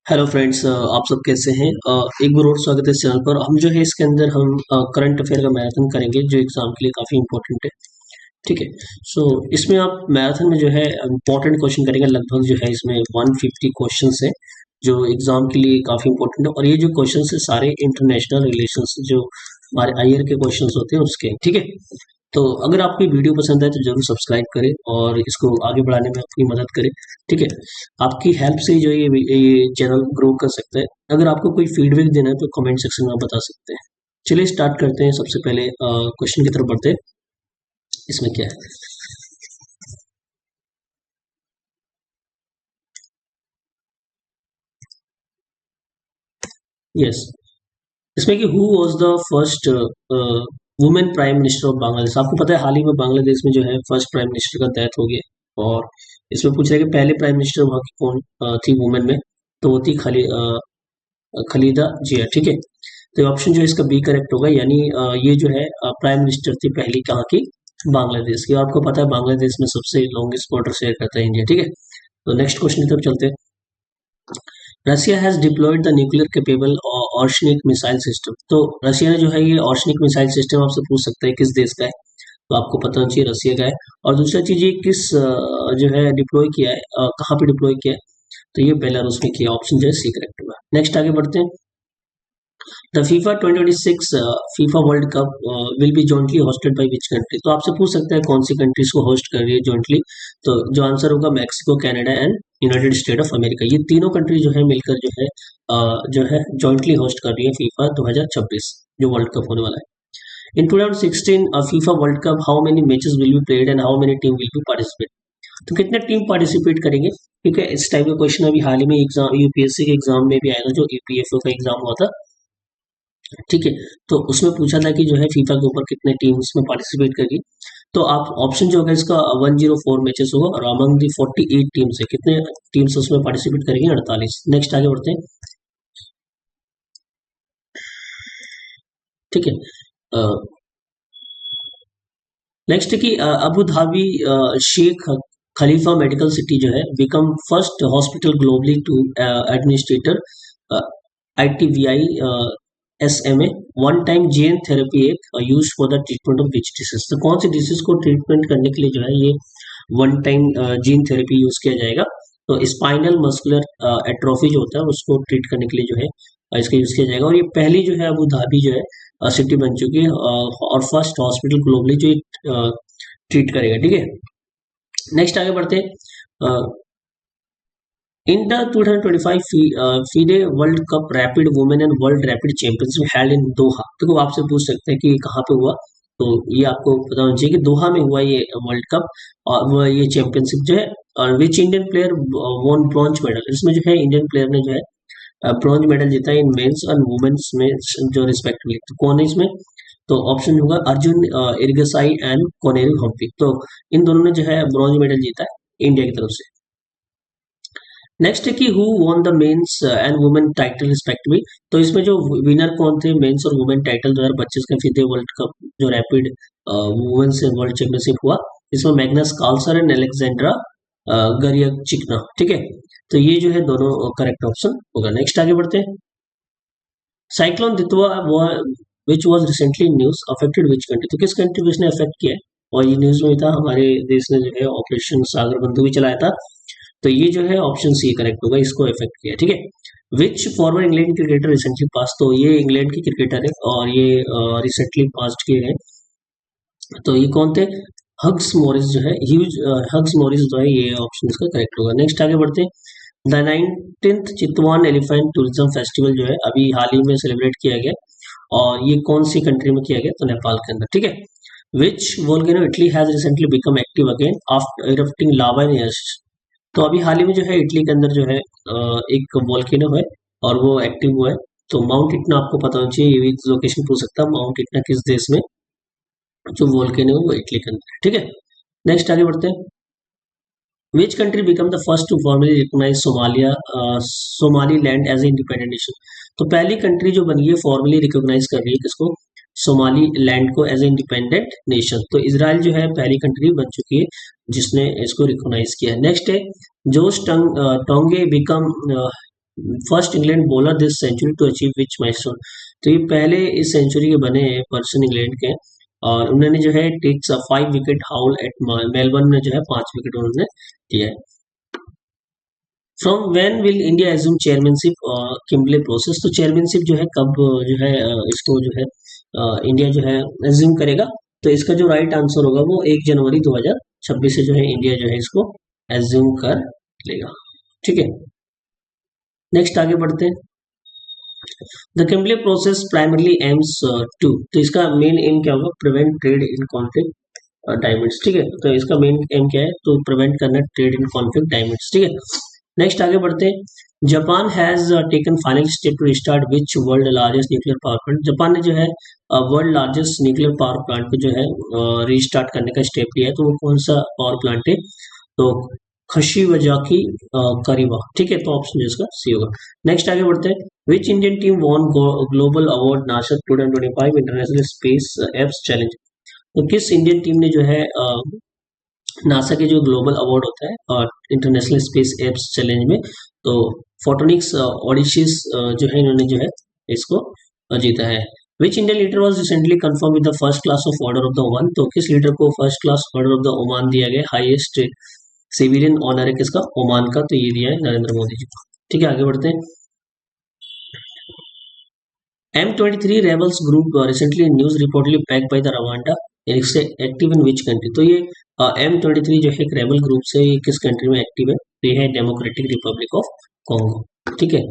Hello friends, आप सब कैसे हैं। एक बार और स्वागत है इस चैनल पर। हम जो है इसके अंदर हम करंट अफेयर का मैराथन करेंगे जो एग्जाम के लिए काफ़ी इंपॉर्टेंट है। ठीक है। सो इसमें आप मैराथन में जो है इंपॉर्टेंट क्वेश्चन करेंगे। लगभग जो है इसमें 150 क्वेश्चंस है जो एग्जाम के लिए काफ़ी इंपॉर्टेंट है। और ये जो क्वेश्चंस है सारे इंटरनेशनल रिलेशंस जो हमारे आईआर के क्वेश्चंस होते हैं उसके, ठीक है। तो अगर आपको ये वीडियो पसंद आए तो जरूर सब्सक्राइब करें और इसको आगे बढ़ाने में अपनी मदद करें। ठीक है। आपकी हेल्प से जो ये चैनल ग्रो कर सकता है। अगर आपको कोई फीडबैक देना है तो कमेंट सेक्शन में आप बता सकते हैं। चलिए स्टार्ट करते हैं। सबसे पहले क्वेश्चन की तरफ बढ़ते हैं। इसमें क्या है? यस। इसमें कि who was the first women prime minister of Bangladesh. आपको पता है हाल ही में बांग्लादेश में जो है फर्स्ट प्राइम मिनिस्टर का डेथ हो गया। और इसमें पूछ रहे हैं कि पहले प्राइम मिनिस्टर वहाँ की कौन थी वुमेन में। तो वो थी खलीदा जिया। ठीक है। तो ऑप्शन जो है इसका बी करेक्ट होगा। यानी ये जो है प्राइम मिनिस्टर थी पहली कहाँ की? बांग्लादेश की। आपको पता है बांग्लादेश में सबसे लॉन्गेस्ट बॉर्डर शेयर करता है इंडिया। ठीक है। तो नेक्स्ट क्वेश्चन की तरफ चलते हैं। Russia has deployed the nuclear capable Oreshnik missile system. तो रसिया ने जो है ये ऑर्शनिक मिसाइल सिस्टम आपसे पूछ सकता है किस देश का है। तो आपको पता होना चाहिए रसिया का है। और दूसरा चीज ये किस जो है डिप्लॉय किया है, कहाँ पे डिप्लॉय किया है। तो ये बेलारूस में किया। ऑप्शन जो है सी करेक्ट होगा। नेक्स्ट आगे बढ़ते हैं। The FIFA 2026 FIFA world cup will be jointly hosted by which country. तो आपसे पूछ सकता है कौन सी कंट्रीज को होस्ट कर रही है जॉइंटली। तो जो आंसर होगा Mexico, Canada and United state of America. ये तीनों कंट्री जो है मिलकर जो है जॉइंटली होस्ट कर रही है फीफा 2026 जो वर्ल्ड कप होने वाला है। इन 2016 FIFA world cup how many matches will be played and how many team will be participate. तो कितने टीम पार्टिसिपेट करेंगे? क्योंकि इस टाइप का क्वेश्चन अभी हाल ही में एग्जाम यूपीएससी के एग्जाम में भी आया था जो ईपीएफओ का एग्जाम हुआ था। ठीक है। तो उसमें पूछा था कि जो है फीफा के ऊपर कितने टीम्स में पार्टिसिपेट करेगी। तो आप ऑप्शन जो होगा इसका 104 मैचेस होगा और अमंग दी 48 टीम्स है कितने टीम्स उसमें पार्टिसिपेट करेंगे? 48। नेक्स्ट आगे बढ़ते हैं। ठीक है। नेक्स्ट है कि Abu Dhabi Sheikh Khalifa medical city जो है become first hospital globally to administrator ITVI SMA one time gene therapy एक use for the treatment of which disease. तो कौन सी डिसीज को ट्रीटमेंट करने के लिए जो है ये one time gene therapy use किया जाएगा? तो स्पाइनल मस्कुलर एट्रोफी जो होता है उसको ट्रीट करने के लिए जो है इसका यूज किया जाएगा। और ये पहली जो है अबू धाबी जो है सिटी बन चुकी है और फर्स्ट हॉस्पिटल ग्लोबली जो ट्रीट करेगा। ठीक है। नेक्स्ट आगे बढ़ते हैं। In the 2025 FIDE world cup rapid women and world rapid championship held in Doha. देखो आपसे पूछ सकते हैं कि कहाँ पे हुआ। तो ये आपको पता होना चाहिए कि दोहा में हुआ ये वर्ल्ड कप और वो ये चैंपियनशिप जो है। और which Indian player won bronze medal. इसमें जो है इंडियन प्लेयर ने जो है ब्रॉन्ज मेडल जीता है इन मेंस और वुमेन्स में जो रिस्पेक्टिवली। तो कौन है इसमें? तो ऑप्शन होगा अर्जुन इर्गसाई एंड कोनेरू हम्पी। तो इन दोनों ने जो है ब्रॉन्ज मेडल जीता है इंडिया की तरफ से। नेक्स्ट है कि who won the men's and women title respectively. तो इसमें जो विनर कौन थे मेंस और वुमेन टाइटल 2025 का फीडे वर्ल्ड कप जो रैपिड वुमेन्स वर्ल्ड चैंपियनशिप हुआ। इसमें मैग्नस कार्लसन एंड अलेक्जेंड्रा गरियचिकना। ठीक है। तो ये जो है दोनों करेक्ट ऑप्शन होगा। नेक्स्ट आगे बढ़ते हैं। Cyclone Ditwah which was recently news affected which country. तो किस कंट्री को इसने अफेक्ट किया है? और ये न्यूज में था हमारे देश ने जो है ऑपरेशन सागर बंधु भी चलाया था। तो ये जो है ऑप्शन सी करेक्ट होगा। इसको इफेक्ट किया। ठीक है। Which forward England cricketer recently pass. तो ये इंग्लैंड के क्रिकेटर है और ये रिसेंटली पास किए हैं। तो ये कौन थे? हग्स मॉरिस जो है ह्यूज हग्स मॉरिस जो है ये ऑप्शन इसका करेक्ट होगा। नेक्स्ट आगे बढ़ते हैं। The 19th Chitwan elephant tourism festival जो है अभी हाल ही में सेलिब्रेट किया गया और ये कौन सी कंट्री में किया गया? तो नेपाल के अंदर। ठीक है। Which volcano Italy has recently become active again after erupting lava in ash. तो अभी हाल ही में जो है इटली के अंदर जो है एक वोल्केनो है और वो एक्टिव हुआ है। तो माउंट इटना आपको पता होना चाहिए। ये भी लोकेशन पूछ सकता है माउंट इटना किस देश में जो वोल्केनो है वो इटली के अंदर। ठीक है। नेक्स्ट आगे बढ़ते हैं। Which country become the first to formally recognise Somaliland as independent nation. तो पहली कंट्री जो बनी है फॉर्मली रिकॉग्नाइज कर रही है किसको? सोमाली लैंड को एज इंडिपेंडेंट नेशन। तो इसराइल जो है पहली कंट्री बन चुकी है जिसने इसको रिकॉग्नाइज किया है। नेक्स्ट है Josh Tongue become first England bowler this century to achieve which milestone. तो ये पहले इस सेंचुरी के बने पर्सन इंग्लैंड के, और उन्होंने जो है takes 5 wicket haul at Melbourne में जो है 5 विकेट उन्होंने दिया है। From when will India assume chairmanship Kimberley process. तो चेयरमैनशिप जो है कब जो है इसको जो है इंडिया जो है एज्यूम करेगा। तो इसका जो राइट आंसर होगा वो 1 जनवरी 2026 से जो है इंडिया जो है इसको एज्यूम कर लेगा। ठीक है, नेक्स्ट आगे बढ़ते हैं। The Kimberley process primarily aims to. तो इसका मेन एम क्या होगा, prevent trade in conflict diamonds. ठीक है, तो इसका मेन एम क्या है, तो प्रिवेंट करना ट्रेड इन कॉन्फ्लिक्ट डायमंड्स। ठीक है, नेक्स्ट आगे बढ़ते हैं। Japan has taken final step to restart which world largest nuclear power plant. Japan ने जो है world largest nuclear power plant को जो है रिस्टार्ट करने का स्टेप लिया है। तो वो कौन सा पावर प्लांट है, तो खशीवजाकी करीबा। ठीक है, तो ऑप्शन इसका सी होगा। नेक्स्ट आगे बढ़ते हैं। Which Indian team von global award NASA 2025 international space apps challenge. तो किस इंडियन टीम ने जो है नासा के जो ग्लोबल अवार्ड होता है और इंटरनेशनल स्पेस एप्स चैलेंज में, तो फोटोनिक्स ऑडिशिस जो है इन्होंने जो है इसको जीता है। Which Indian leader was recently confirm with the first class of order of the Oman. तो किस लीडर को first class order of the Oman दिया गया, हाईएस्ट सिविलियन ऑनर है किसका, ओमान का, तो ये दिया है नरेंद्र मोदी जी को। ठीक है, आगे बढ़ते हैं। M23 rebels group recently news reportedly pack by the Rwanda active in which country. तो ये M23 जो है एक रेबल ग्रुप से ये किस कंट्री में एक्टिव है, तो ये है डेमोक्रेटिक रिपब्लिक ऑफ कॉन्गो। ठीक है,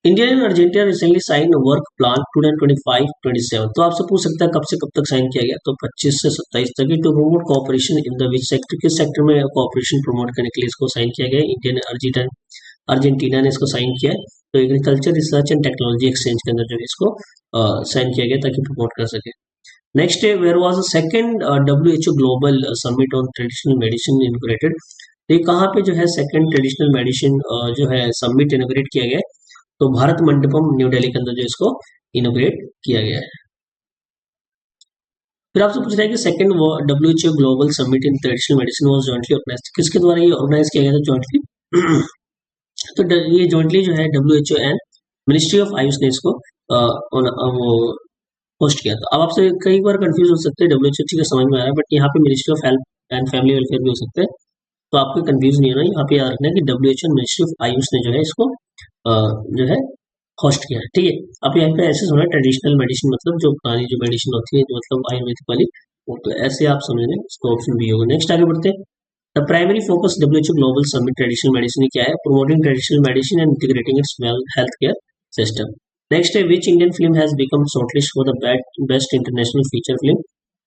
India and Argentina recently sign work plan 2025-27। तो आपसे पूछ सकता है कब से कब तक साइन किया गया, तो 25 से 27 तक। To promote cooperation in the which sector, किस सेक्टर में कोऑपरेशन प्रमोट करने के लिए इसको साइन किया गया। इंडिया ने अर्जेंटीना ने इसको साइन किया है। तो agriculture research and technology exchange के अंदर जो है इसको साइन किया गया ताकि प्रमोट कर सके। नेक्स्ट है, where was the second WHO global summit on traditional medicine inaugurated. ये कहाँ पे जो है सेकंड ट्रेडिशनल मेडिसिन जो है समिट इनोग्रेट किया गया है, तो भारत मंडपम न्यू दिल्ली के अंदर जो इसको इनोग्रेट किया गया है। फिर आपसे पूछ रहा है कि second WHO global summit in traditional medicine was jointly organised, किसके द्वारा ये ऑर्गेनाइज किया गया था जॉइंटली। तो ये जॉइंटली जो है WHO and ministry of Ayush ने इसको होस्ट किया था। अब आपसे कई बार कंफ्यूज हो सकते हैं, WHO ठीक है समझ में आ रहा है, बट यहाँ पे ministry of health and family welfare भी हो सकते हैं, तो आपको कंफ्यूज नहीं होना। यहाँ पे याद रखना है कि WHO and ministry of Ayush ने जो है इसको जो है होस्ट किया है। ठीक है, अब यहाँ पे ऐसे सुना ट्रेडिशनल मेडिसिन मतलब जो पुरानी जो मेडिसिन होती है, जो मतलब आयुर्वेदिक वाली, वो तो ऐसे आप समझ लें, इसका ऑप्शन भी होगा। नेक्स्ट आगे बढ़ते हैं। The primary focus WHO global summit traditional medicine क्या है, promoting traditional medicine and integrating its health care system. Next है, which Indian film has become shortlist for the best international feature film.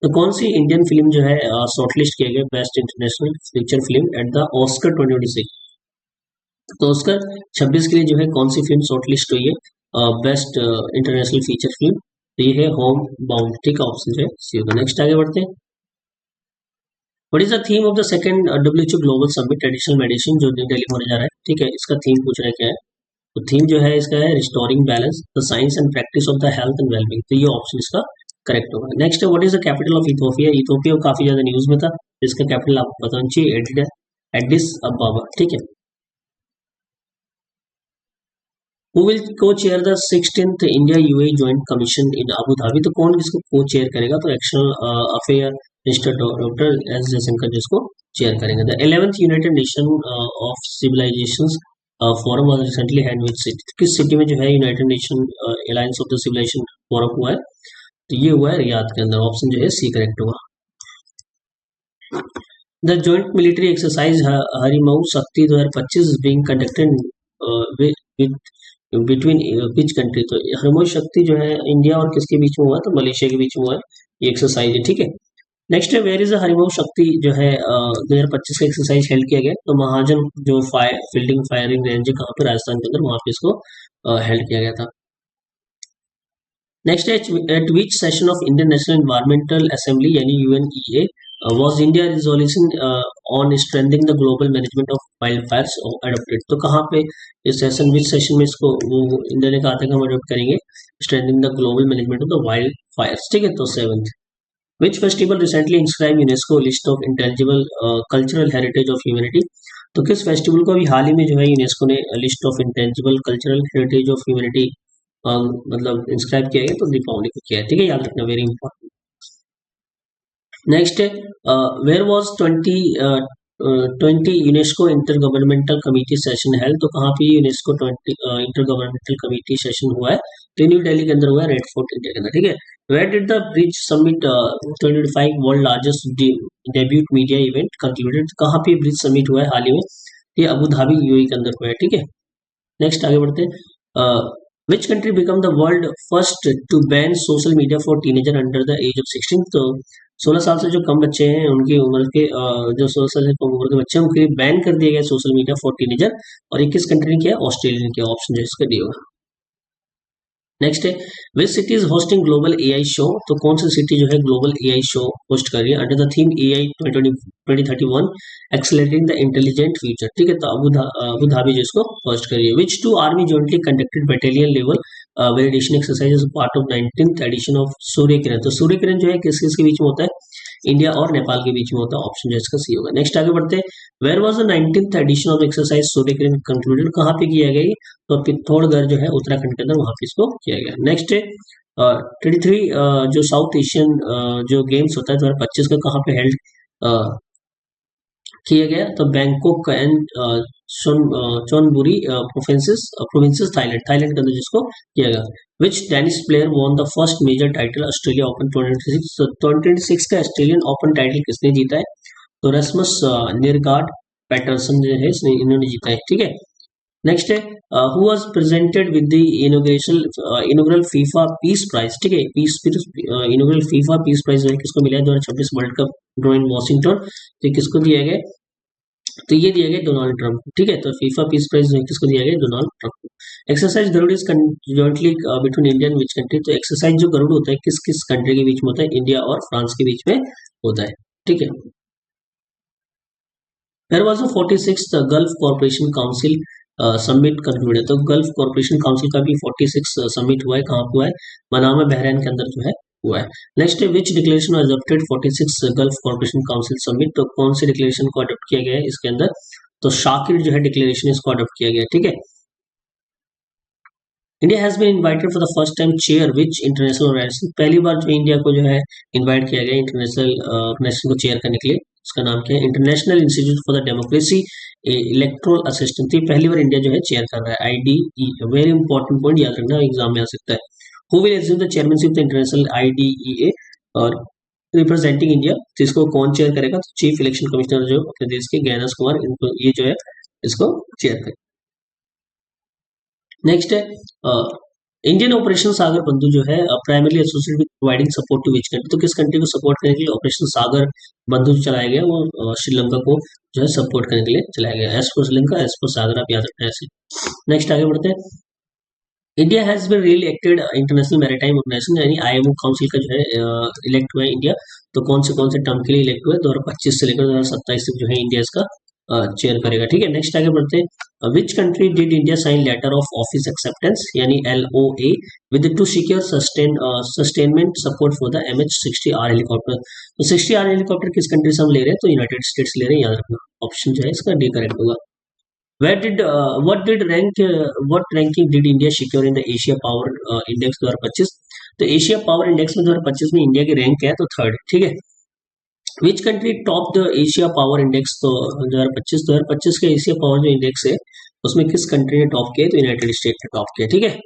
तो कौन सी Indian film जो है shortlist किया गया best international feature film at the Oscar 2026। तो Oscar 26 के लिए जो है कौन सी फिल्म शॉर्टलिस्ट हुई है बेस्ट इंटरनेशनल फीचर फिल्म, तो ये है होम बाउंड। ठीक है, ऑप्शन जो है सी होगा। नेक्स्ट आगे बढ़ते हैं। What is the theme of the second WHO global summit traditional medicine जो न्यू दिल्ली में होने जा रहा है। ठीक है, इसका थीम पूछ रहा है क्या है, तो थीम जो है इसका है restoring balance the science and practice of the health and wellbeing. तो ये ऑप्शन इसका करेक्ट होगा। नेक्स्ट है, what is the capital of Ethiopia. Ethiopia काफी ज्यादा न्यूज में था, इसका कैपिटल आपको पता होना चाहिए, एडिस अबाबा। ठीक है, Who will co-chair the 16th India UAE Joint Commission in Abu Dhabi। तो कौन किसको co-chair करेगा, तो external affair minister doctor S Jaishankar जिसको चेयर करेंगे। The 11th United Nation of civilisations forum was recently hand which city. किस city में जो है United Nation alliance of the civilisation forum हुआ है, तो ये हुआ है रियाद के अंदर। ऑप्शन जो है सी करेक्ट होगा। The joint military exercise Harimau शक्ति 2025 being conducted between which country. तो हरमोज शक्ति जो है इंडिया और किसके बीच में हुआ है, तो मलेशिया के बीच में हुआ है ये एक्सरसाइज है। ठीक है, नेक्स्ट है, वेयर इज हरिमो शक्ति जो है 2025 का एक्सरसाइज हेल्ड किया गया, तो महाजन जो फील्डिंग फायरिंग रेंज है कहाँ पे, राजस्थान के अंदर, वहां पे इसको हेल्ड किया गया था। नेक्स्ट है, eight which session of Indian national environmental assembly यानी UNEA was India resolution on strengthening the global management of wildfires adopted। तो कहाँ पे इस सेशन, विच सेशन में इसको इंडिया ने कहा था कि हम अडोप्ट करेंगे strengthening the global management of the wild Fyers. ठीक है, तो 7th। Which festival recently inscribe UNESCO list of intelligible cultural heritage of humanity. तो किस फेस्टिवल को अभी हाल ही में जो है यूनेस्को ने list of intangible cultural heritage of humanity मतलब इंस्क्राइब किया गया, तो दीपावली को किया है, ठीक है, याद रखना, वेरी इंपॉर्टेंट। नेक्स्ट है where was 2020 UNESCO inter governmental committee session held, तो कहाँ पे UNESCO 20 inter governmental committee session हुआ है, तो न्यू दिल्ली के अंदर हुआ है, रेड फोर्ट इंडिया के अंदर, ठीक है। Where did the bridge summit 2025 world largest debut media event concluded, कहाँ पे ब्रिज समिट हुआ है हाल ही में, ये अबू धाबी यूएई के अंदर हुआ है, ठीक है। नेक्स्ट आगे बढ़ते हैं, which country become the world first to ban social media for teenager under the age of 16, तो 16 साल से जो कम बच्चे हैं उनकी उम्र के जो 16 साल से कम उम्र के बच्चे हैं उनके लिए बैन कर दिया गया सोशल मीडिया फॉर टीनेजर, और 21 कंट्री ने किया, ऑस्ट्रेलिया ने किया, ऑप्शन जो इसका दिया होगा। नेक्स्ट है which city is hosting global AI show, तो कौन सी सिटी जो है ग्लोबल एआई शो होस्ट कर रही है under the theme AI 2031 accelerating the intelligent future, ठीक है, तो अबू धाबी जो इसको होस्ट कर रही है। Which two army jointly conducted battalion level validation exercise is part of 19th edition of Surya Kiran, तो सूर्य किरण जो है किस किस के बीच में होता है, इंडिया और नेपाल के बीच में होता है, ऑप्शन जो इसका सी होगा। नेक्स्ट आगे बढ़ते हैं, where was the 19th edition of exercise Surya Kiran concluded, कहाँ पे किया गया, तो पिथौरगढ़ जो है उत्तराखंड के अंदर, वहां पे इसको किया गया। नेक्स्ट है 23 जो साउथ एशियन जो गेम्स होता है 2025 का कहाँ पे हेल्ड किया गया, तो Bangkok and Chonburi provinces Thailand के अंदर जिसको किया गया। Which tennis player won the first major title Australia open 2026 का ऑस्ट्रेलियन ओपन टाइटल किसने जीता है, तो रस्मस निरगार्ड पैटरसन जो है इन्होंने जीता है, ठीक है। नेक्स्ट है who was presented with the inaugural FIFA peace prize, ठीक है, इनॉग्रल फीफा पीस प्राइज जो है किसको मिला है 2026 world cup draw in Washington, तो किसको दिया गया, तो ये दिया गया डोनाल्ड ट्रंप को, ठीक है, तो फीफा पीस प्राइज जो है किसको दिया गया, डोनाल्ड ट्रंप को। Exercise Garuda is jointly between India and which country, तो एक्सरसाइज जो गरुड़ होता है किस किस कंट्री के बीच में होता है, इंडिया और फ्रांस के बीच में होता है, ठीक है। There was a 46th gulf corporation council summit concluded, तो गल्फ कॉर्पोरेशन काउंसिल का भी 46 समिट हुआ है, कहाँ हुआ है, मनामा बहरैन के अंदर जो है हुआ है। नेक्स्ट है which declaration adopted 46 gulf corporation council summit, तो कौन से डिक्लेरेशन को अडॉप्ट किया गया है इसके अंदर, तो शाकिर जो है डिक्लेरेशन इसको अडॉप्ट किया गया, ठीक है। India has been invited for the first time chair which international organisation, पहली बार जो इंडिया को जो है इनवाइट किया गया इंटरनेशनल ऑर्गेनाइजेशन को चेयर करने के लिए, उसका नाम क्या है, international institute for the democracy electoral assistant, तो पहली बार इंडिया जो है चेयर कर रहा है, IDE, वेरी इंपॉर्टेंट पॉइंट याद रखना, एग्जाम में आ सकता है। Who will assume the chairmanship of the international IDEA और रिप्रेजेंटिंग इंडिया, तो इसको कौन चेयर करेगा, तो चीफ इलेक्शन कमिश्नर जो अपने देश के ज्ञानेश कुमार, इनको ये जो है इसको चेयर करेगा। नेक्स्ट है इंडियन ऑपरेशन सागर बंधु जो है primarily associated with providing support to which country, तो किस कंट्री को सपोर्ट करने के लिए ऑपरेशन सागर बंधु चलाया गया, वो श्रीलंका को जो है सपोर्ट करने के लिए चलाया गया, as for Sri Lanka as for Sagar, आप याद रखना ऐसे। नेक्स्ट आगे बढ़ते हैं, India has been re elected international maritime organisation, यानी IMO काउंसिल का जो है इलेक्ट हुआ है इंडिया, तो कौन से टर्म के लिए इलेक्ट हुआ है, 2025 से लेकर 2027 तक जो है इंडिया इसका चेयर करेगा, ठीक है। नेक्स्ट आगे बढ़ते हैं, which country did India sign letter of office acceptance यानी LOA with to secure sustainment support for the MH-60R helicopter, तो 60R हेलीकॉप्टर किस कंट्री से हम ले रहे हैं, तो यूनाइटेड स्टेट्स ले रहे हैं, याद रखना, ऑप्शन जो है इसका डी करेक्ट होगा। what ranking did India secure in the Asia Power Index 2025, तो एशिया पावर इंडेक्स में 2025 में इंडिया की रैंक क्या है, तो थर्ड, ठीक है। Which country top the Asia power index, तो 2025 का एशिया पावर जो इंडेक्स है उसमें किस कंट्री ने टॉप किया, तो यूनाइटेड स्टेट ने टॉप किया, ठीक है।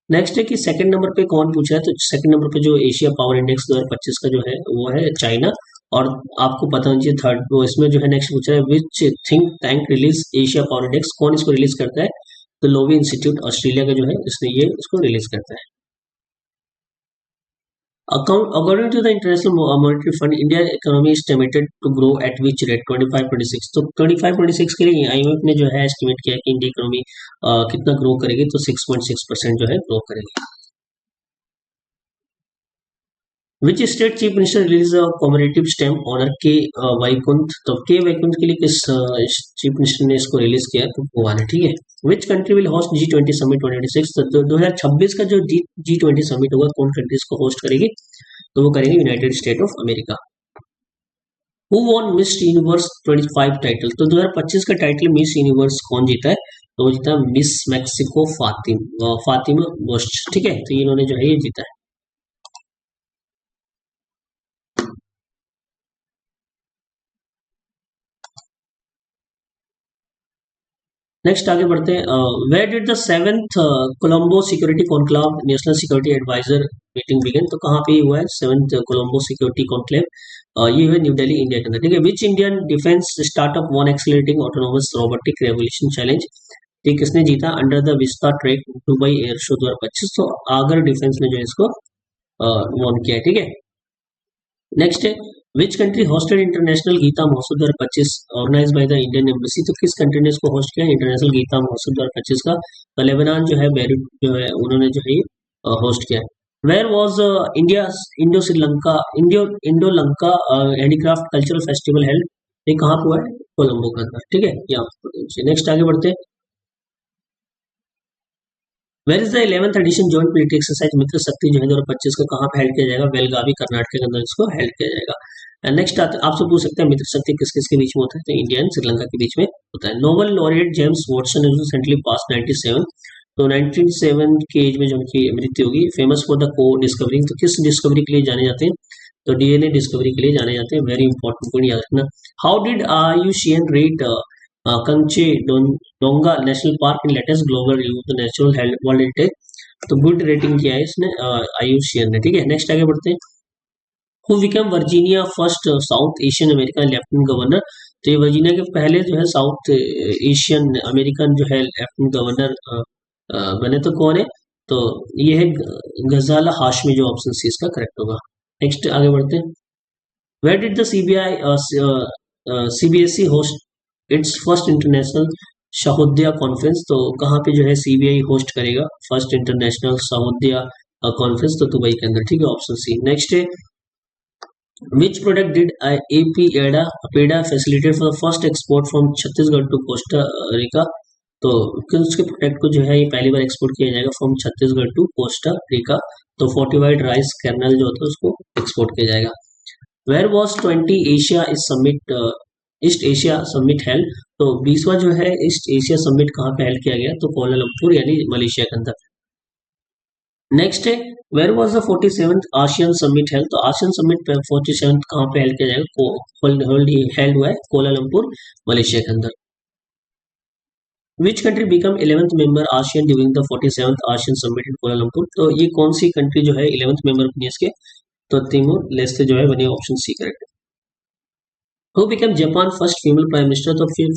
नेक्स्ट है कि सेकंड नंबर पे कौन पूछा है, तो सेकंड नंबर पे जो एशिया पावर इंडेक्स 2025 का जो है वो है चाइना, और आपको पता होना चाहिए थर्ड वो इसमें जो है नेक्स्ट पूछा है which think tank release Asia power index, कौन इसको रिलीज करता है, तो लोवी इंस्टीट्यूट ऑस्ट्रेलिया का जो है इसने ये इसको रिलीज करता है। According to the International Monetary Fund, India economy is estimated to grow at which rate 25-26, तो 25-26 के लिए IMF ने जो है एस्टिमेट किया कि इंडिया इकोनॉमी कितना ग्रो करेगी, तो 6.6% जो है ग्रो करेगी। Which state chief minister release commemorative stamp honour K Vaikunth, तो के वैकुंठ के लिए किस चीफ मिनिस्टर ने इसको रिलीज किया, तो गोवा ने, ठीक है। Which country will host G20 summit 2026, तो 2026 का जो G20 समिट होगा कौन कंट्री इसको होस्ट करेगी, तो वो करेंगे United state of America. Who won miss universe 25 title, तो 2025 का टाइटल मिस यूनिवर्स कौन जीता है, तो वो जीता मिस मैक्सिको फातिमा बुश, ठीक है, तो इन्होंने जो है ये जीता है। नेक्स्ट आगे बढ़ते हैं, where did the seventh Colombo security conclave national security adviser meeting begin, तो कहाँ पे हुआ है सेवेंथ कोलंबो सिक्योरिटी कॉन्क्लेव, ये हुआ न्यू दिल्ली इंडिया के अंदर, ठीक है। Which Indian defence startup one accelerating autonomous robotic revolution challenge, ये किसने जीता, under the vista track Dubai air show 2025, तो आगर डिफेंस ने जो है इसको वॉन किया है, ठीक है। नेक्स्ट है which country hosted international Gita Mahotsav 2025 organise by the Indian embassy, तो किस कंट्री ने इसको होस्ट किया इंटरनेशनल गीता महोत्सव 2025 का, तो लेबनान जो है बेरूट जो है उन्होंने जो है होस्ट किया है। Where was India Indo Sri Lanka Indo Lanka handicraft cultural festival held, ये कहाँ पे हुआ है, कोलंबो के अंदर, ठीक है। यहाँ नेक्स्ट आगे बढ़ते हैं, where is the 11th edition joint military exercise Mitra Shakti जो है 2025 का कहाँ पे हेल्ड किया जाएगा, बेलगावी कर्नाटक के अंदर इसको हेल्ड किया जाएगा। नेक्स्ट आपसे पूछ सकते हैं मित्र शक्ति किस किस के बीच में होता है, तो इंडिया एंड श्रीलंका के बीच में होता है। Nobel laureate James Watson is recently pass 97, तो 97 की एज में जो उनकी मृत्यु होगी। फेमस फॉर द को डिस्कवरिंग, तो किस डिस्कवरी के लिए जाने जाते हैं, तो डीएनए डिस्कवरी के लिए जाने जाते हैं, वेरी इंपॉर्टेंट पॉइंट याद रखना। हाउ डिड आयुषियन रेट कंचे डोंगा national park in latest global review the natural world heritage, तो गुड रेटिंग किया है इसने आयुषियन ने, ठीक है। नेक्स्ट आगे बढ़ते हैं, who become Virginia first south Asian American lieutenant governor, तो ये वर्जीनिया के पहले जो है साउथ एशियन अमेरिकन जो है लेफ्टिनेंट गवर्नर बने, तो कौन है, तो ये है गजाला हाशमी, जो ऑप्शन सी इसका करेक्ट होगा। नेक्स्ट आगे बढ़ते हैं, where did the CBSE host its first international Sahodaya conference, तो कहाँ पे जो है सीबीआई होस्ट करेगा फर्स्ट इंटरनेशनल शाहुद्या कॉन्फ्रेंस, तो दुबई के अंदर, ठीक है, ऑप्शन सी। नेक्स्ट है which product did APEDA facilitate for the first export from Chhattisgarh to Costa Rica, तो किसके प्रोडक्ट को जो है ये पहली बार एक्सपोर्ट किया जाएगा from Chhattisgarh to Costa Rica, तो फोर्टिफाइड राइस कर्नल जो होता है उसको एक्सपोर्ट किया जाएगा। Where was 20 Asia is summit East Asia summit held, तो 20वां जो है ईस्ट एशिया समिट कहाँ पे हेल्ड किया गया, तो कोलालमपुर यानी मलेशिया के अंदर। नेक्स्ट है where was the 47th ASEAN summit held, तो आसियन समिट 47th कहाँ पे हेल्ड किया जाएगा, हेल्ड हुआ है कोलालमपुर मलेशिया के अंदर। विच country become 11th member ASEAN during the 47th ASEAN summit in Kuala Lumpur, तो ये कौन सी कंट्री जो है 11th मेंबर बनी इसके, तो तिमोर लेस्ते जो है बनी, ऑप्शन सी करेक्ट है। Who become Japan first female prime minister, तो फिर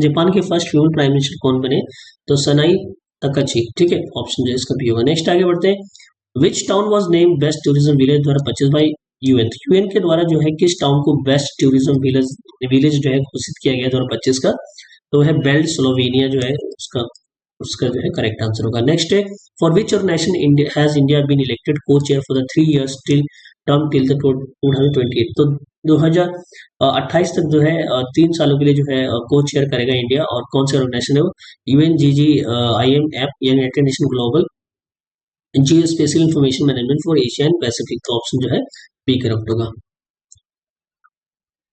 जापान के फर्स्ट फीमेल प्राइम मिनिस्टर कौन बने, तो सनाई तकाची, ठीक है, ऑप्शन जो है इसका भी होगा। नेक्स्ट आगे बढ़ते हैं, which town was named best tourism village 2025 by UN, UN के द्वारा जो है किस टाउन को बेस्ट टूरिज्म विलेज जो है घोषित किया गया 2025 का, तो है बेल्ट स्लोवेनिया जो है उसका उसका जो है करेक्ट आंसर होगा। नेक्स्ट है for which organisation has India been elected co chair for the 3 years till term till the 2028, तो 2028 तक जो है 3 सालों के लिए जो है को चेयर करेगा इंडिया, और कौन से ऑर्गेनाइजेशन है वो, UNGG IMF united nation global geo spatial information management for Asia and Pacific, तो ऑप्शन जो है बी करेक्ट होगा।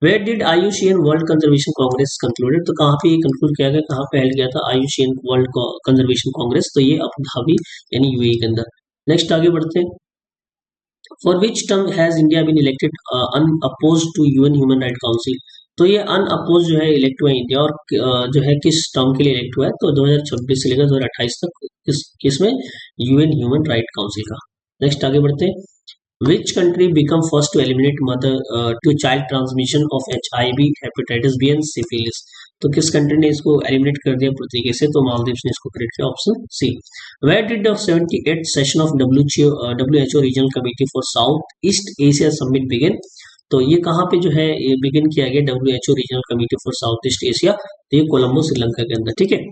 Where did IUCN world conservation congress concluded, तो कहाँ पे ये कंक्लूड किया गया, कहाँ पे हेल्ड किया था आयुषियन वर्ल्ड कंजर्वेशन कांग्रेस, तो ये अबू धाबी यानी यूएई के अंदर। नेक्स्ट आगे बढ़ते हैं, for which term has India been elected unopposed to UN human right council, तो ये अनअपोज जो है इलेक्ट हुआ इंडिया, और जो है किस टर्म के लिए इलेक्ट हुआ है, तो 2026 से लेकर 2028 तक किसमें, यूएन ह्यूमन राइट काउंसिल का। नेक्स्ट आगे बढ़ते हैं, Which country become first to eliminate mother to child transmission of HIV, hepatitis B and syphilis? तो किस कंट्री ने इसको एलिमिनेट कर दिया पूरी तरीके से, तो मालदीव्स ने इसको करेक्ट किया, option C. Where did the 78th session of WHO regional committee for South East Asia summit begin, तो ये कहाँ पे जो है ये बिगिन किया गया WHO regional committee for South East Asia, तो ये कोलंबो श्रीलंका के अंदर, ठीक है।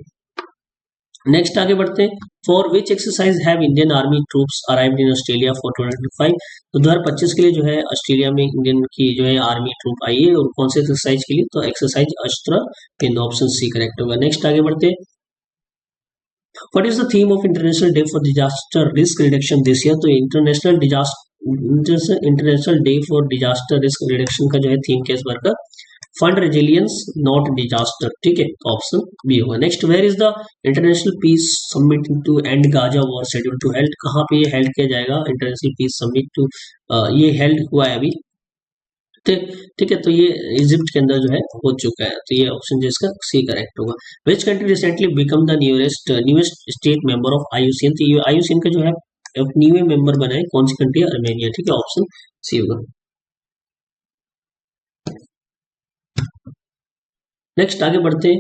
नेक्स्ट आगे बढ़ते हैं, for which exercise have Indian army troops arrived in Australia for 2025, तो 2025 के लिए जो है ऑस्ट्रेलिया में इंडियन की जो है आर्मी ट्रूप आई है, और कौन से एक्सरसाइज के लिए, तो exercise Astra Kendra, option C correct होगा। नेक्स्ट आगे बढ़ते हैं, what is the theme of international day for disaster risk reduction this year, तो international day for disaster risk reduction का जो है थीम क्या इस बार का, फंड रेजिलियंस नॉट डिजास्टर, ठीक है, ऑप्शन बी होगा। Next, where is the international peace summit to end Gaza war schedule to held, कहाँ पे ये हेल्ड किया जाएगा इंटरनेशनल पीस समिट टू, ये हेल्ड हुआ है अभी, ठीक, ठीक है, तो ये इजिप्ट के अंदर जो है हो चुका है, तो ये ऑप्शन जो इसका सी करेक्ट होगा। Which country recently become the newest state member of IUCN, तो ये आईयूसीएन का जो है न्यू मेंबर बना है, कौन सी कंट्री है, आर्मेनिया, ठीक है, ऑप्शन सी होगा। नेक्स्ट आगे बढ़ते हैं,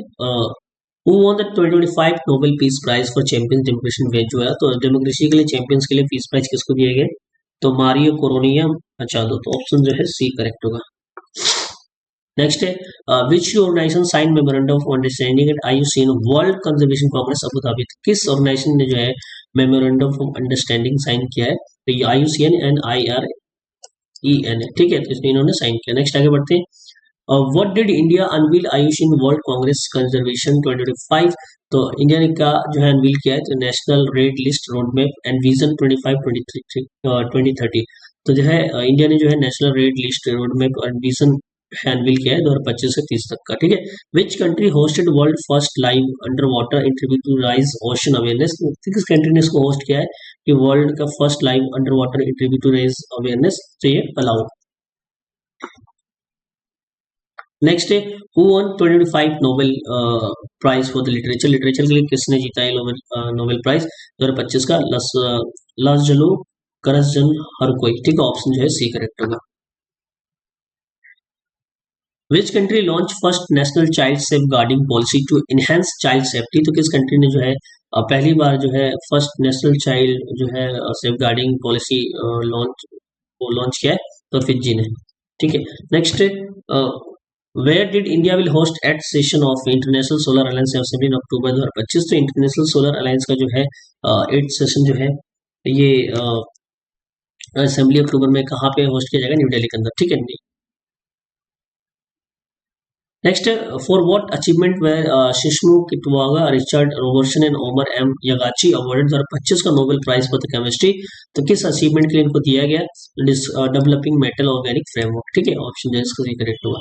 who won the 2025 Nobel peace prize for champions democracy में जो है, तो डेमोक्रेसी के लिए चैंपियंस के लिए पीस प्राइज किसको दिया गया, तो मारियो कोरोनिया मचादो, तो ऑप्शन जो है सी करेक्ट होगा। नेक्स्ट है, which organisation sign memorandum of understanding at IUCN world conservation congress Abu Dhabi, किस ऑर्गेनाइजेशन ने जो है मेमोरेंडम ऑफ अंडरस्टैंडिंग साइन किया है, तो ये आईयूसीएन एंड IREN है, ठीक है, तो इसमें इन्होंने साइन किया। नेक्स्ट आगे बढ़ते हैं, what did India unveil IUCN world congress conservation 2025, तो इंडिया ने क्या जो है अनवील किया है, तो national red list road map and vision 2030, तो जो है इंडिया ने जो है national red list road map और विजन अनवील किया है 2025 से 30 तक का, ठीक है। Which country hosted world first live under water interview to raise ocean awareness, किस कंट्री ने इसको होस्ट किया है कि वर्ल्ड का first live under water interview to raise awareness, तो ये पलाऊ। नेक्स्ट है, who won 2025 Nobel prize for the literature, literature के लिए किसने जीता है नोबेल प्राइज 2025 का, लाजलो करसजन हर कोई, ठीक है, ऑप्शन जो है सी करेक्ट होगा। Which country launch first national child safeguarding policy to enhance child safety, तो किस कंट्री ने जो है पहली बार जो है फर्स्ट नेशनल चाइल्ड जो है सेफ गार्डिंग पॉलिसी लॉन्च किया है, तो फिजी ने, ठीक है। Next, where did India will host at session of international solar alliance assembly in October 2025, तो इंटरनेशनल सोलर अलायंस का जो है एट सेशन जो है ये असेंबली अक्टूबर में कहाँ पे होस्ट किया जाएगा, न्यू दिल्ली के अंदर, ठीक है। Next, for what achievement were Susumu Kitagawa, Richard Robertson and Omar M यगाची अवार्डेड 2025 का Nobel prize for the chemistry, तो किस अचीवमेंट के लिए इनको दिया गया, डेवलपिंग मेटल ऑर्गेनिक फ्रेमवर्क, ठीक है, ऑप्शन जो है इसका करेक्ट होगा।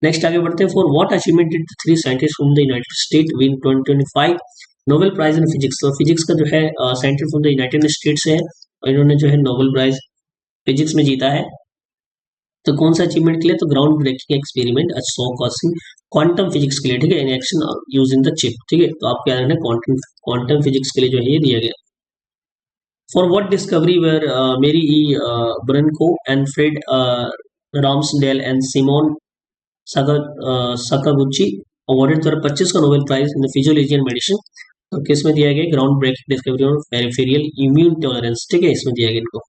नेक्स्ट आगे बढ़ते हैं, for what achievement did the three scientist from the United State win 2025 Nobel prize in physics, तो फिजिक्स का जो है scientist from the United State से है और इन्होंने जो है नोबेल प्राइज फिजिक्स में जीता है, तो कौन सा अचीवमेंट के लिए, तो groundbreaking experiment so causing quantum physics के लिए, ठीक है, in action using the chip, ठीक है, तो आपको याद रखना क्वांटम फिजिक्स के लिए जो है ये दिया गया। For what discovery were Mary E Brunkow and Fred Ramsdell and Simon Sakaguchi awarded 2025 का Nobel prize in physiology and medicine, तो किस में दिया गया, ground breaking discovery of peripheral immune tolerance, ठीक है, इसमें दिया गया इनको।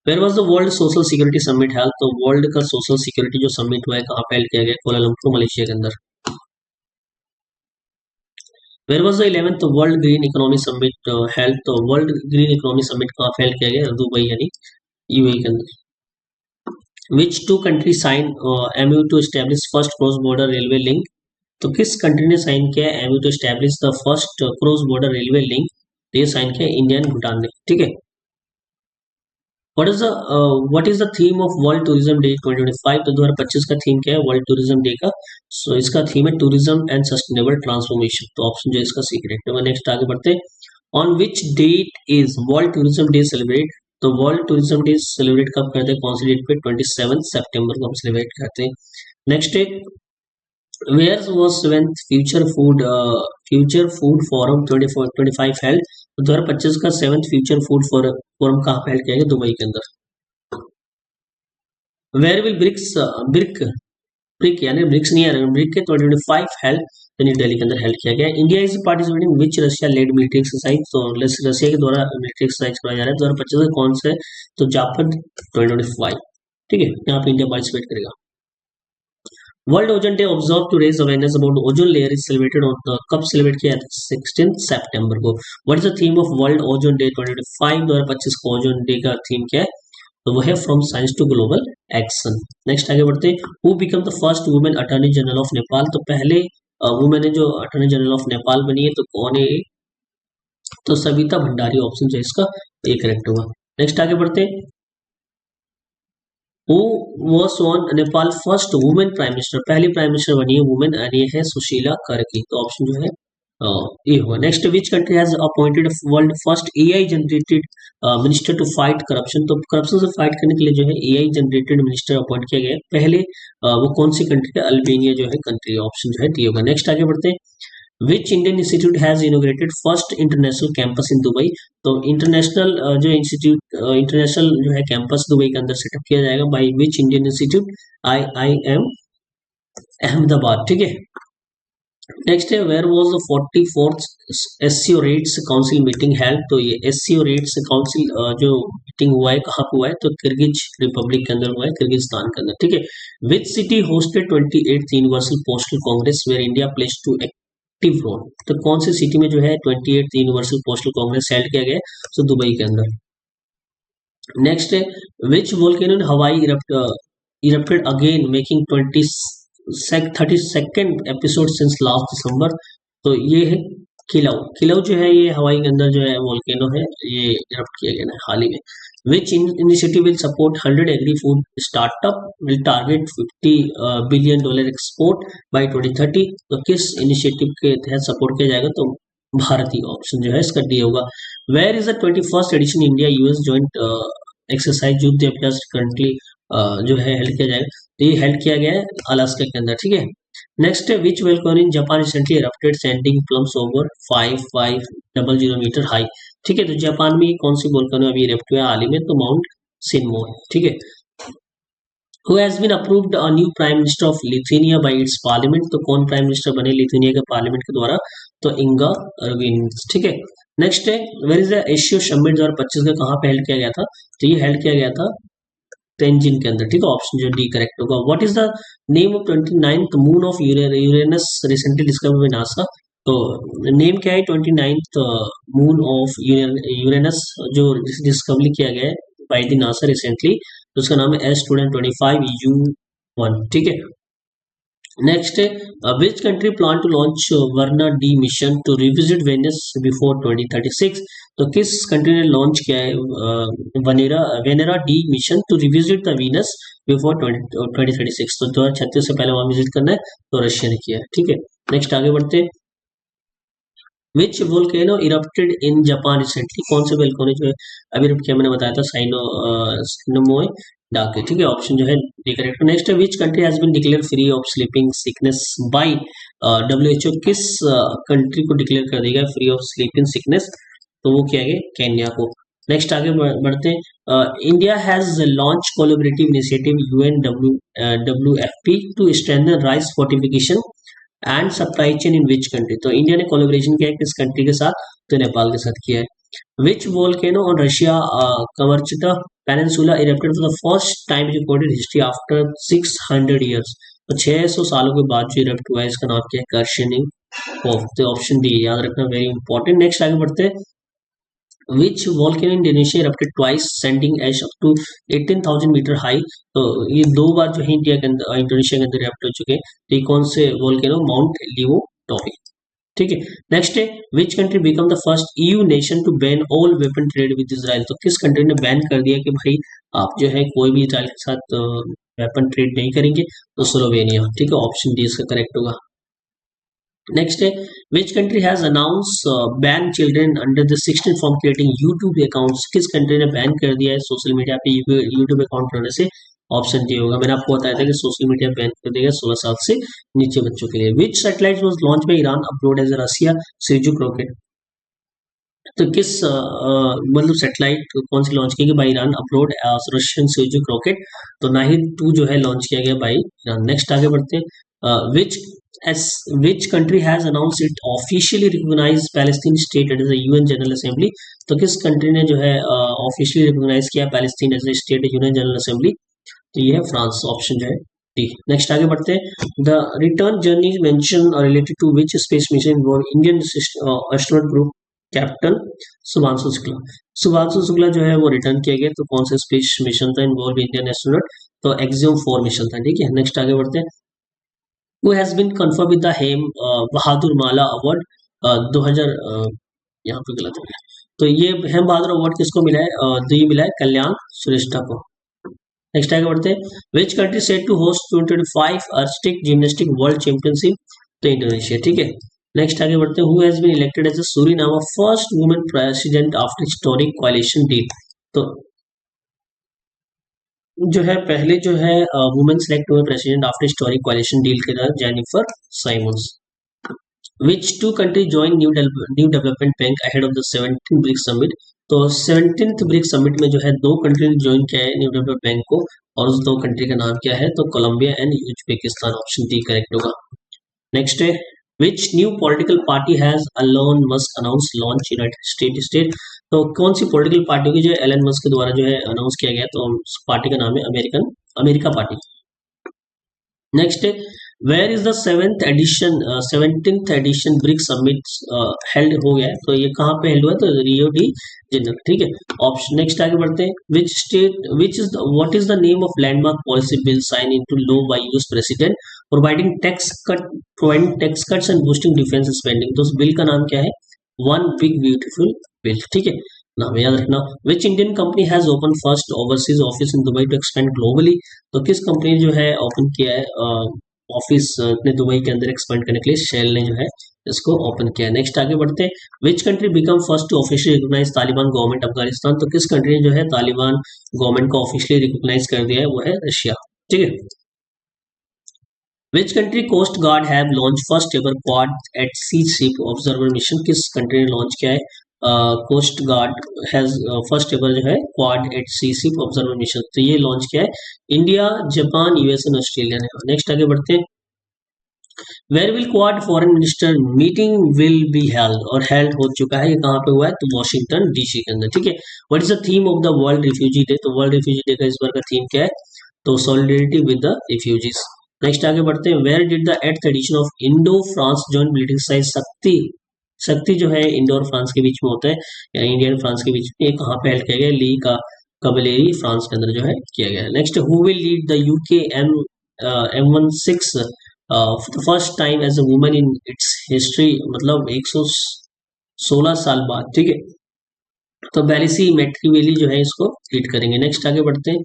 Where was the world social security summit health, तो वर्ल्ड का सोशल सिक्योरिटी जो समिट हुआ है कहाँ पे हेल्ड किया गया, कोलालमपुर मलेशिया के अंदर। Where was the 11th world green economy summit health, तो वर्ल्ड ग्रीन इकोनॉमी समिट कहाँ पे हेल्ड किया गया, दुबई यानी यूएई के अंदर। Which two country sign MoU to establish first cross border railway link, तो किस कंट्री ने साइन किया है MoU to establish the first cross border railway link, ये साइन किया इंडिया एंड भूटान ने, ठीक है। what is the theme of World Tourism Day 2025, तो 2025 का थीम क्या है वर्ल्ड टूरिज्म डे का, सो इसका थीम है टूरिज्म एंड सस्टेनेबल ट्रांसफॉर्मेशन, तो ऑप्शन जो है इसका सीक्रेट है। नेक्स्ट आगे बढ़ते हैं, on which date is world tourism day celebrate, तो वर्ल्ड टूरिज्म डे सेलिब्रेट कब करते हैं, कौन सी डेट पे, 27 सितंबर को हम सेलिब्रेट करते हैं। नेक्स्ट है, where was 7th future food forum 25 held, तो 2025 का 7th फ्यूचर फूड फोरम कहाँ पे हेल्ड किया गया, दुबई के अंदर। वेयर विल ब्रिक यानी ब्रिक्स नहीं आ रहा, ब्रिक के 2025 हेल्ड न्यू दिल्ली के अंदर हेल्ड किया गया। India is participating which Russia led military exercise, तो रशिया के द्वारा मिलिट्री एक्सरसाइज कराया जा रहा है 2025 में, कौन सा है, तो जापान 2025, ठीक है, यहाँ पे इंडिया पार्टिसिपेट करेगा। World ozone day observe to raise awareness about ozone layer is celebrated on the, कब सेलिब्रेट किया 16 सितंबर को। What is the theme of world ozone day 2025, 2025 को ओजोन डे का थीम क्या है, तो वो है from science to global action. Next आगे बढ़ते हैं, who become the first women attorney general of Nepal, तो पहले वुमेन है जो अटॉर्नी जनरल ऑफ नेपाल बनी है, तो कौन है, तो सविता भंडारी, ऑप्शन जो है इसका ये करेक्ट होगा। नेक्स्ट आगे बढ़ते हैं, who was on Nepal first women prime minister, पहली प्राइम मिनिस्टर बनी है वुमेन, और ये है सुशीला करकी। तो ऑप्शन जो है ये होगा। Next, which country has appointed world first AI generated minister to fight corruption. तो करप्शन से फाइट करने के लिए जो है एआई जनरेटेड मिनिस्टर अपॉइंट किया गया है पहले। वो कौन सी कंट्री है? अल्बेनिया जो है कंट्री। ऑप्शन जो है डी होगा। नेक्स्ट आगे बढ़ते हैं। Which Indian institute has inaugurated first international campus in Dubai. तो इंटरनेशनल जो इंस्टीट्यूट इंटरनेशनल जो है कैंपस दुबई के अंदर सेटअप किया जाएगा by which Indian institute? IIM Ahmedabad. ठीक है। नेक्स्ट है, where was the 44th SCO rates council meeting held. तो ये एससीओ रेट्स काउंसिल जो मीटिंग हुआ है कहाँ पे हुआ है? तो किर्गिज रिपब्लिक के अंदर हुआ है, किर्गिस्तान के अंदर। ठीक है। Which city hosted 28th universal postal congress where India place to active role. तो कौन सी सिटी में जो है 28th universal postal Congress held किया गया है? तो दुबई के अंदर। नेक्स्ट है, विच वोल्केनो इन हवाई erupted again making 32nd episode since last December. तो ये है किलाउ। किलाउ जो है ये हवाई के अंदर जो है वोल्केनो है, ये इरप्ट किया गया है हाल ही में। Which initiative will support 100 agri food startup will target $50 billion export bye 2030। तो किस इनिशिएटिव के तहत सपोर्ट किया जाएगा? तो भारतीय। ऑप्शन जो है इसका डी होगा। Where is the 21st edition India US joint exercise Yudh Abhyas currently जो है हेल्ड किया जाएगा? तो ये हेल्ड किया गया है अलास्का के अंदर। ठीक है। नेक्स्ट है, which volcano in Japan recently erupted sending plumes over 5500 metre high. ठीक है। तो जापान में कौन सी वोल्केनो अभी इरप्ट हुआ हाल ही में? तो माउंट सिनमो। ठीक है। Who has been approved a new prime minister of Lithuania by its parliament। तो कौन प्राइम मिनिस्टर बने लिथुनिया के पार्लियामेंट के द्वारा? तो इंगा रविंस। ठीक है। नेक्स्ट है, वेयर इज द एशियो समिट 2025 का कहाँ पे हेल्ड किया गया था? तो ये हेल्ड किया गया था तेंजिन के अंदर। ठीक है। ऑप्शन जो डी करेक्ट होगा। What is the name of 29th moon of Uranus recently discovered by NASA. तो नेम क्या है 29th मून ऑफ यूरेनस जो डिस्कवरी किया गया है बाय द नासा रिसेंटली? तो उसका नाम है S25U1। ठीक है। नेक्स्ट है, which country plan to launch वर्ना D mission to revisit Venus before 2036। तो किस कंट्री ने लॉन्च किया है Venera D mission to revisit the Venus before 2036। तो 2036 से पहले वहां विजिट करना है, तो रशिया ने किया है। ठीक है। नेक्स्ट आगे बढ़ते हैं। Which volcano erupted in Japan recently. कौन से वोल्केनो जो है अभी इरप्ट किया? मैंने बताया था सिनोमोए डाके। ठीक है। ऑप्शन जो है डी करेक्ट। नेक्स्ट है, which country has been declare free of sleeping sickness by WHO। किस कंट्री को डिक्लेयर कर दिया गया फ्री ऑफ स्लीपिंग सिकनेस? तो वो किया गया केन्या को। नेक्स्ट आगे बढ़ते हैं। India has launch collaborative initiative UNWFP to strengthen rice fortification and supply chain in which country. तो इंडिया ने कोलैबोरेशन किया है किस कंट्री के साथ? तो नेपाल के साथ किया है। Which volcano on Russia Kamchatka peninsula erupted for the first time recorded history after 600 years. तो 600 सालों के बाद जो इरप्ट हुआ है इसका नाम क्या है? Krasheninnikov. तो ऑप्शन डी याद रखना, वेरी इंपॉर्टेंट। नेक्स्ट आगे बढ़ते हैं। Which volcano Indonesia erupted twice sending ash up to 18,000 metre high. तो ये दो बार जो है इंडिया के अंदर इंडोनेशिया के अंदर इरप्ट हो चुके हैं। तो ये कौन से वोल्केनो? Mount लिवो topic. ठीक है। नेक्स्ट है, which country become the first EU nation to ban all weapon trade with Israel. तो किस कंट्री ने बैन कर दिया कि भाई आप जो है कोई भी इजराइल के साथ वेपन ट्रेड नहीं करेंगे? तो स्लोवेनिया। ठीक है। ऑप्शन डी इसका करेक्ट होगा। नेक्स्ट है, which country has announce ban children under the 16 from creating YouTube accounts. किस कंट्री ने बैन कर दिया है सोशल मीडिया पे यूट्यूब अकाउंट बनाने से? ऑप्शन डी होगा। मैंने आपको बताया था कि सोशल मीडिया बैन कर देगा 16 साल से नीचे बच्चों के लिए। Which satellite was launch by Iran aboard as Russia Soyuz rocket. तो किस मतलब सैटेलाइट कौन सी लॉन्च की गई by Iran aboard Russian Soyuz rocket? तो नाहिद 2 जो है लॉन्च किया गया बाय ईरान। नेक्स्ट आगे बढ़ते हैं। विच as which country has announced it officially recognized Palestine state as a UN General Assembly। तो किस कंट्री ने जो है ऑफिशियली रिकॉग्नाइज किया Palestine as a state UN general assembly? तो ये है फ्रांस। ऑप्शन जो है डी। नेक्स्ट आगे बढ़ते हैं। The return journey mention related to which space mission involve Indian astronaut group captain Shubhanshu Shukla. Shubhanshu Shukla जो है वो रिटर्न किया गया। तो कौन सा स्पेस मिशन था इन्वॉल्व इंडियन एस्ट्रोनॉट? तो एक्सियम 4 मिशन था। ठीक है। नेक्स्ट आगे बढ़ते हैं। who has been confirmed with the Hem Bahadur Mala award 2000 यहाँ पे गलत हो गया। तो ये हेम बहादुर अवार्ड किसको मिला है? तो ये मिला है कल्याण श्रेष्ठा को। नेक्स्ट आगे बढ़ते हैं, which country set to host 2025 artistic gymnastic world championship? तो इंडोनेशिया, ठीक है। नेक्स्ट आगे बढ़ते हैं, who has been elected as a Suriname first women president after historic coalition deal? तो जो है पहले जो है वुमेन सेलेक्ट हुए president after historic coalition deal के तहत Jennifer Simons. Which two countries joined New Development Bank ahead of the 17th BRICS Summit? तो 17th BRICS Summit में जो है दो कंट्री ने ज्वाइन किया है न्यू डेवलपमेंट बैंक को, और उस दो कंट्री का नाम क्या है? तो Colombia and Uzbekistan, option D correct होगा। नेक्स्ट है, which new political party has Elon Musk announce launch United State? तो कौन सी पॉलिटिकल पार्टी होगी जो एलन मस्क के द्वारा जो है अनाउंस किया गया? तो उस पार्टी का नाम है अमेरिका पार्टी। नेक्स्ट है, where is the seventeenth edition BRICS summit held हो गया है? तो ये कहाँ पे हेल्ड हुआ है? तो रियो डी जेनेरो, ठीक है। ऑप्शन नेक्स्ट आगे बढ़ते हैं, what is the name of landmark policy bill sign into law by US president providing tax cuts and boosting defence spending? तो उस बिल का नाम क्या है? वन बिग ब्यूटीफुल बिल, ठीक है, नाम याद रखना। Which Indian company has open first overseas office in Dubai to expand globally? तो किस कंपनी ने जो है ओपन किया है ऑफिस अपने दुबई के अंदर एक्सपेंड करने के लिए? शेल ने जो है इसको ओपन किया है। नेक्स्ट आगे बढ़ते हैं, which country become first to officially recognise Taliban government Afghanistan? तो किस कंट्री ने जो है तालिबान गवर्नमेंट को ऑफिशियली रिकॉग्नाइज कर दिया है? वो है रशिया, ठीक है। Which country coast guard have launch first ever quad at sea ship observer mission? किस कंट्री ने लॉन्च किया है coast guard has first ever जो है quad at sea ship observer mission? तो ये लॉन्च किया है India, Japan, US and Australia ने। नेक्स्ट आगे बढ़ते हैं, where will quad foreign minister meeting will be held? और हेल्ड हो चुका है, ये कहाँ पे हुआ है? तो वॉशिंगटन डीसी के अंदर, ठीक है। What is the theme of the world refugee day? तो वर्ल्ड रिफ्यूजी डे का इस बार का थीम क्या है? तो solidarity with the refugees. Next आगे बढ़ते हैं, where did the 8th edition of Indo France joint building size Shakti? Shakti जो है इंडो और फ्रांस के बीच में होता है, या इंडिया और फ्रांस के बीच में, ये कहाँ पे हेल्ड किया गया? ली का कबलेरी फ्रांस के अंदर जो है किया गया है। Next, who will lead the UK M16 for the first time as a woman in its history? मतलब 116 साल बाद, ठीक है। तो बेलिसी मैट्रीवेली जो है इसको लीड करेंगे। नेक्स्ट आगे बढ़ते हैं,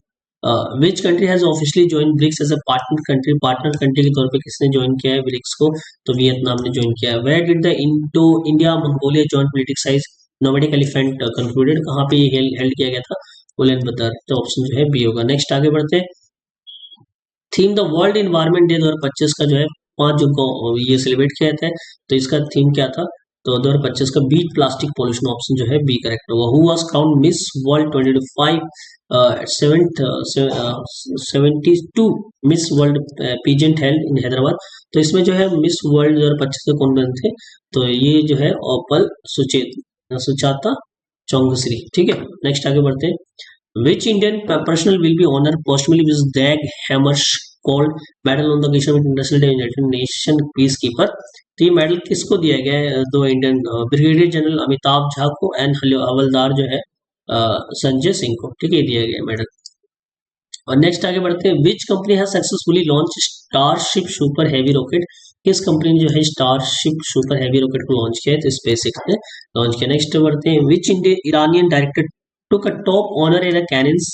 which country has officially join BRICS as a partner country के तौर पे किसने ज्वाइन किया है ब्रिक्स को? तो वियतनाम ने ज्वाइन किया है। Where did the India Mongolia joint military exercise nomadic elephant concluded? कहाँ पे ये हेल्ड किया गया था? उलानबतर, तो ऑप्शन जो है बी होगा। नेक्स्ट आगे बढ़ते हैं, theme the world environment day 2025 का जो है 5 जून को ये सेलिब्रेट किया था, तो इसका थीम क्या था? तो 2025 का बीट प्लास्टिक पॉल्यूशन, ऑप्शन जो है बी करेक्ट होगा। Who was crowned miss world 2025 72 miss world peasant held in Hyderabad? तो इसमें जो है मिस वर्ल्ड 2025 के कौन बने थे? तो ये जो है ओपल सुचाता चौंगश्री, ठीक है। नेक्स्ट आगे बढ़ते हैं, which Indian personnel will be honored posthumously with Dag Hammarskjöld Medal on the occasion of International Day of United Nations Peacekeeper? तो ये मेडल किसको दिया गया है? दो Indian, brigadier general Amitabh Jha को एंड हवलदार जो है संजय सिंह को, ठीक है, दिया गया मेडल। और नेक्स्ट आगे बढ़ते हैं, which company has successfully launch starship super heavy rocket? किस कंपनी ने जो है स्टारशिप सुपर हैवी रॉकेट को लॉन्च किया है? तो स्पेसएक्स ने लॉन्च किया। नेक्स्ट बढ़ते हैं, which Iranian director took a top honour in Cannes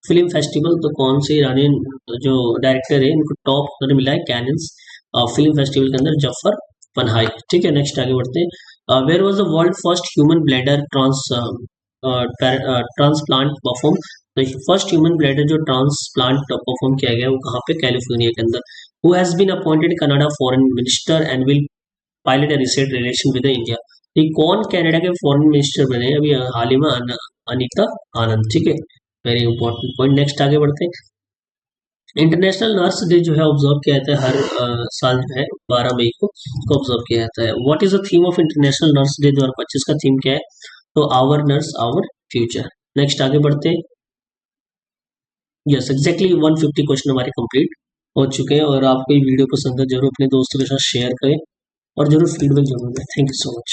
film festival? तो कौन से ईरानियन जो डायरेक्टर है इनको टॉप ऑनर मिला है कैनिन्स फिल्म फेस्टिवल के अंदर? जफर पनाही, ठीक है। नेक्स्ट आगे बढ़ते हैं, where was the world first human bladder transplant perform? तो फर्स्ट ह्यूमन ब्लैडर जो ट्रांसप्लांट परफॉर्म किया गया वो कहाँ पे? कैलिफोर्निया के अंदर। Who has been appointed Canada foreign minister and will pilot a recent relation with India? ये कौन कनाडा के फॉरेन मिनिस्टर बने अभी हाल ही में? अनीता आनंद, ठीक है, वेरी इंपॉर्टेंट पॉइंट। नेक्स्ट आगे बढ़ते हैं, इंटरनेशनल नर्स डे जो है ऑब्जर्व किया जाता है हर साल जो है 12 मई को इसको ऑब्जर्व किया जाता है। What is the theme of international nurse day 2025 का थीम क्या है? तो our nurse our future. Next आगे बढ़ते हैं, यस एग्जैक्टली 150 क्वेश्चन हमारे कंप्लीट हो चुके हैं, और आपको ये वीडियो पसंद है जरूर अपने दोस्तों के साथ शेयर करें और जरूर फीडबैक जरूर दें। Thank you so much.